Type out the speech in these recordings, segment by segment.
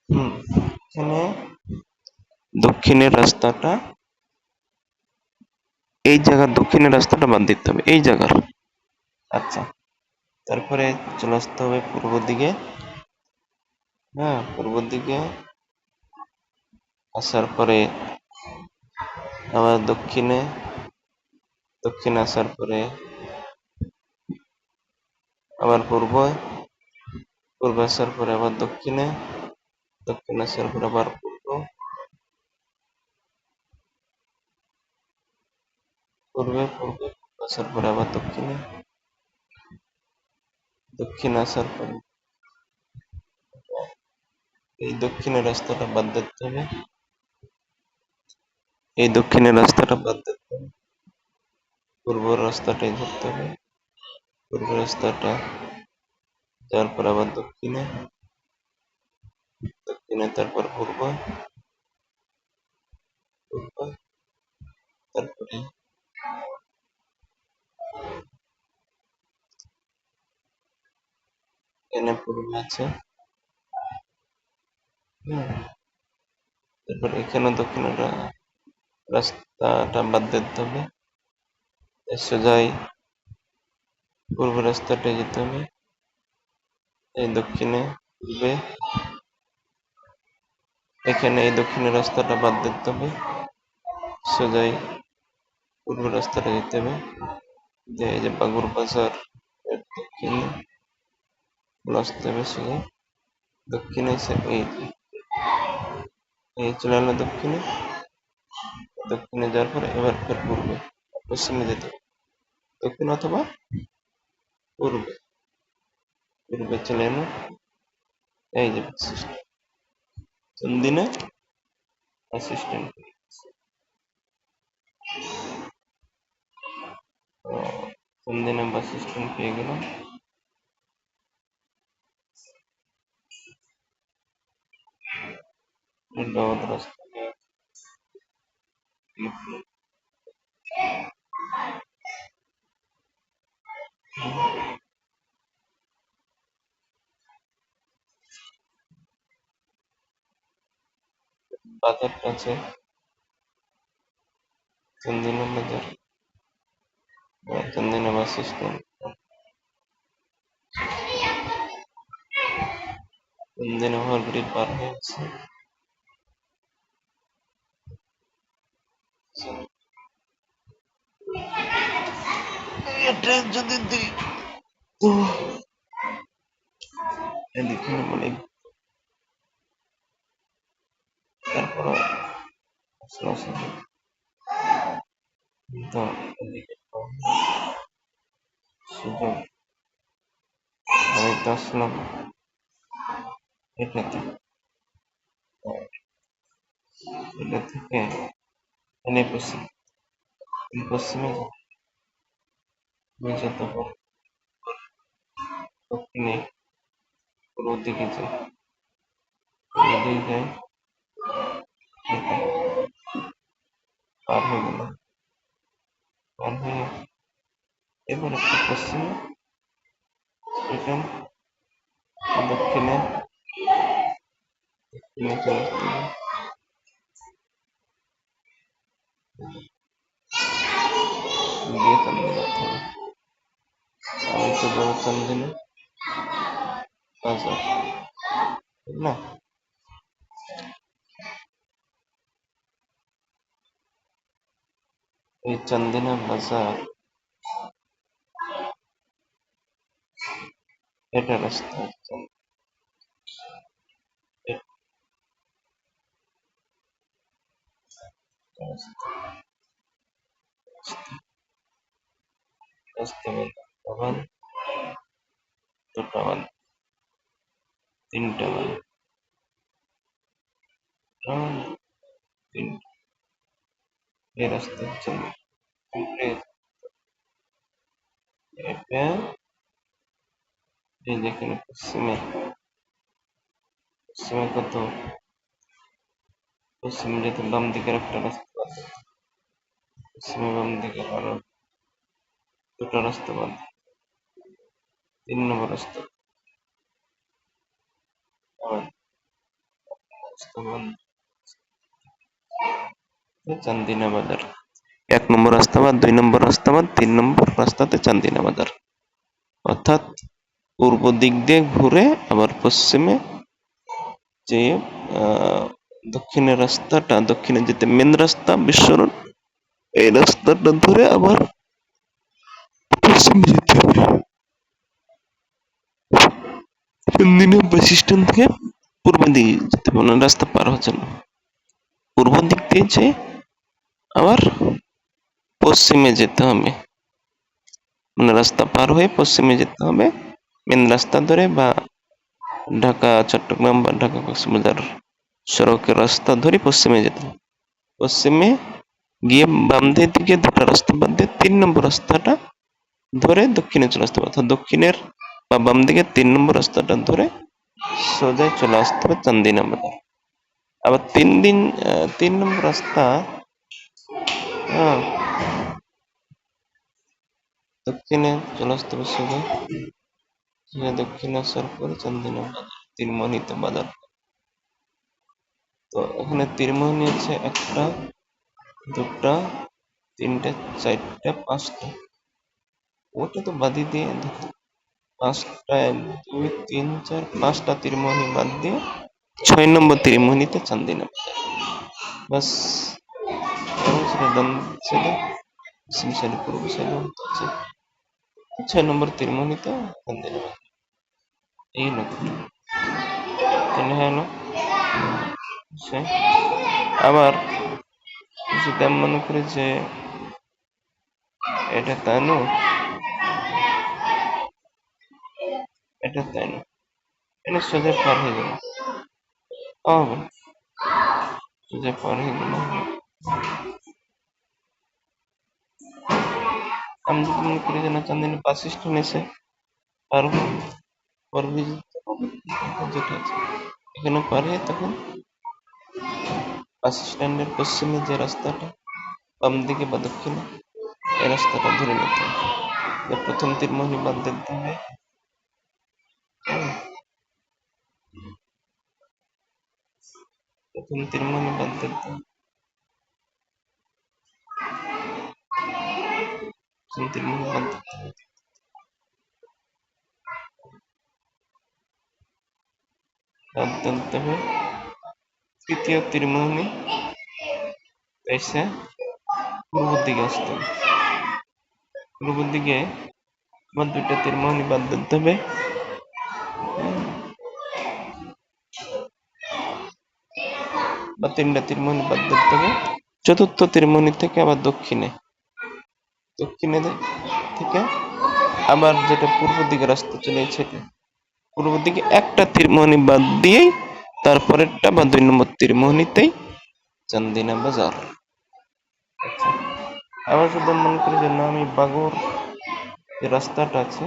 এখানে দক্ষিণের রাস্তাটা, এই জায়গার দক্ষিণের রাস্তাটা বাদ দিতে হবে, এই জায়গার। আচ্ছা, তারপরে চলে আসতে হবে পূর্ব দিকে। হ্যাঁ, পূর্ব দিকে আসার পরে আবার দক্ষিণে, দক্ষিণে আসার পরে আবার পূর্বে, পূর্বে আসার পরে আবার দক্ষিণে, দক্ষিণে আসার পরে আবার পূর্ব, পূর্বে পূর্বে আসার পরে আবার দক্ষিণে, দক্ষিণে আসার পরে এই দক্ষিণের রাস্তাটা বাদ দিতে হবে, এই দক্ষিণের রাস্তাটা বাদ দিতে হবে, পূর্ব রাস্তাটাই ধরতে হবে। পূর্ব রাস্তাটা যাওয়ার পর আবার দক্ষিণে, দক্ষিণে তারপর পূর্ব, পূর্ব, তারপরে এখানে পূর্বে আছে। তারপর এখানে দক্ষিণের রাস্তাটা বাদ দিতে হবে, সোজাই পূর্ব রাস্তাটায় যেতে হবে, এই দক্ষিণে পূর্বে, এখানে এই দক্ষিণের রাস্তাটা বাদ দিতে হবে, সোজাই পূর্ব রাস্তাটা যেতে হবে, এই যে বাগুর বাজার এর দক্ষিণে আসতে হবে, সোজা দক্ষিণে এই চলে এলো দক্ষিণে, দক্ষিণে যাওয়ার পরে এবার ফের পূর্বে, পশ্চিমে যেতে হবে, দক্ষিণ অথবা পূর্বে, পূর্বে চলে এলো, এই যে চন্দিনা অ্যাসিস্ট্যান্ট, চন্দিনা বাস স্ট্যান্ড পেয়ে গেলাম। দাওয়াত রাস্তা বাজার আছে, চন্দিনা বাজার, চন্দিনা বাস স্ট্যান্ড, চন্দিনা ওভারব্রিজ পার হয়ে গেছে। ট্রেন যদি দিই তো এদিকে অনেক, তারপর তো এদিকে সুযোগ হয়তো আসলাম এটাতে, এটা থেকে এনে পশ্চিমে যত দক্ষিণে পূর্ব দিকে যাই, এদিকে যাই, এটা পার হয়ে গেল, পার হয়ে এবার একটু পশ্চিমে, এটা দক্ষিণে, দক্ষিণে চলে আসতে হবে, দিয়ে চালিয়ে যেতে হবে। আমি তো যাবো চান্দিনা বাজার, ঠিক না? এই চান্দিনা বাজার এটা রাস্তা, রাস্তা বাদ, দুটা বাদ, তিনটা বাদ, তিনটা, এই রাস্তা চলবে, এটা এই যেখানে পশ্চিমে, পশ্চিমে কত, পশ্চিমে যেতে বাম দিকের একটা রাস্তা বাদ, পশ্চিমে বাম দিকের আরো দুটো রাস্তা বাদ, 3 নম্বর রাস্তা চান্দিনা বাজার। 1 নম্বর রাস্তাবাদ, 2 নম্বর রাস্তাবাদ, 3 নম্বর রাস্তাতে চান্দিনা বাজার। অর্থাৎ পূর্ব দিক দিয়ে ঘুরে আবার পশ্চিমে যে দক্ষিণের রাস্তাটা, দক্ষিণে যেতে মেন রাস্তা বিশ্ব রোড, এই রাস্তাটা ধরে আবার পশ্চিমে যেতে হবে। চান্দিনা বাস স্ট্যান্ড থেকে পূর্ব দিকে যেতে হবে, মানে রাস্তা পার হচ্ছে না। পূর্ব দিক দিয়ে যে আবার পশ্চিমে যেতে হবে, মানে রাস্তা পার হয়ে পশ্চিমে যেতে হবে মেন রাস্তা ধরে, বা ঢাকা চট্টগ্রাম বা ঢাকা কক্সবাজার সড়কের রাস্তা ধরে পশ্চিমে যেতে হবে। পশ্চিমে গিয়ে বাম দিকে দুটো রাস্তা বাদ দিয়ে 3 নম্বর রাস্তাটা ধরে দক্ষিণে চলে আসতে হবে। অর্থাৎ দক্ষিণের বা বাম দিকে 3 নম্বর রাস্তাটা ধরে সোজাই চলে আসতে হবে চান্দিনা বাজার। আবার 3 নম্বর রাস্তা দক্ষিণে চলে আসতে হবে সোজা। দক্ষিণে আসার পরে চান্দিনা বাজার, তীরমোহিনীতে বাজার। তো এখানে তীরমোহিনী আছে 1টা, 2টা, 3টে, 4টে, 5টা। ওটা তো বাদি দিয়ে 5টা, 1, 2, 3, 4, 5টা তীরমোহিনী বাদ দিয়ে 6 নম্বর তীরমোহিনীতে চান্দিনা বাজার। বাস ডান সাইডে, পশ্চিম সাইডে, পূর্ব সাইডে আছে 6 নম্বর তীরমোহিনীতে চান্দিনা বাজার। এই লক্ষ্য কেন হলো সে। আবার যদি আমি মনে করি যে এটা তাই না, এটা তাই না, এটা সোজা পার হয়ে গেল, হবে সোজা পার হয়ে গেল। আমি যদি মনে করি যে না, চান্দিনা বাস স্ট্যান্ড এসে পারবো, যেটা আছে এখানে পার হয়ে তখন বাস স্ট্যান্ডের পশ্চিমে যে রাস্তাটা, বাম দিকে বা দক্ষিণে, এই রাস্তাটা ধরে নিতে হবে। প্রথম তীরমোহিনী বাদ দিতে হবে, প্রথম তীরমোহিনী বাদ দিতে হবে, প্রথম তীরমোহিনী বাদ দিতে হবে, বাদ দিতে হবে। তৃতীয় তীরমোহিনী এসে পূর্ব দিকে আসতে হবে। পূর্ব দিকে আবার 2টা তীরমোহিনী বাদ দিতে হবে, বা 3টা তীরমোহিনী বাদ দিতে হবে। চতুর্থ তীরমোহিনী থেকে আবার দক্ষিণে থেকে আবার যেটা পূর্ব দিকে রাস্তা চলে গেছে, পূর্ব দিকে একটা তীরমোহিনী বাদ দিয়েই তারপরেরটা বা 2 নম্বর তীরমোহিনীতেই চান্দিনা বাজার। আবার যদি মনে করি যে না, আমি বাগর যে রাস্তাটা আছে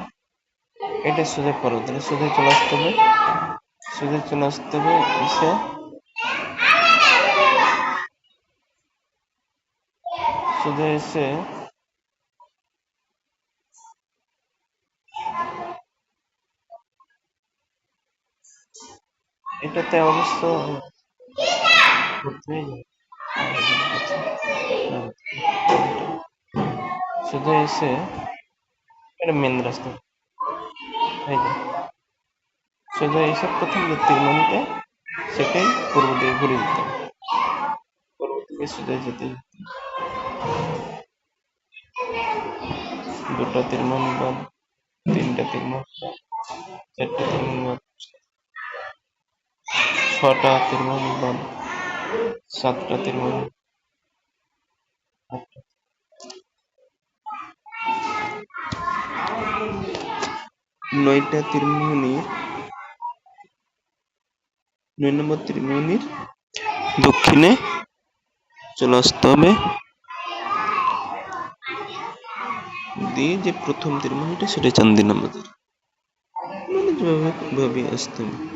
এটা সোজা পারবো, তাহলে সোজা চলে আসতে হবে, সোজা চলে আসতে হবে এসে সোজা এসে এটাতে অবশ্য সোজা এসে এটা মেন রাস্তা, সোজা এসে প্রথম যে তীরমোহিনীতে সেটাই পূর্ব দিকে ঘুরে দিতে হবে, পূর্ব দিকে সোজা যেতে 2টা তীরমোহিনী বাদ, 3টা তীরমোহিনী বাদ, 4টে তীরমোহিনী বাদ, 6টা তীরমোহিনী বাদ, 7টা তীরমোহিনী, 9টা তীরমোহিনী, 9 নম্বর তীরমোহিনীর দক্ষিণে চলে আসতে হবে, দিয়ে যে প্রথম তীরমোহিনীটা সেটা চান্দিনা বাজার, মানে যেভাবে আসতে হবে।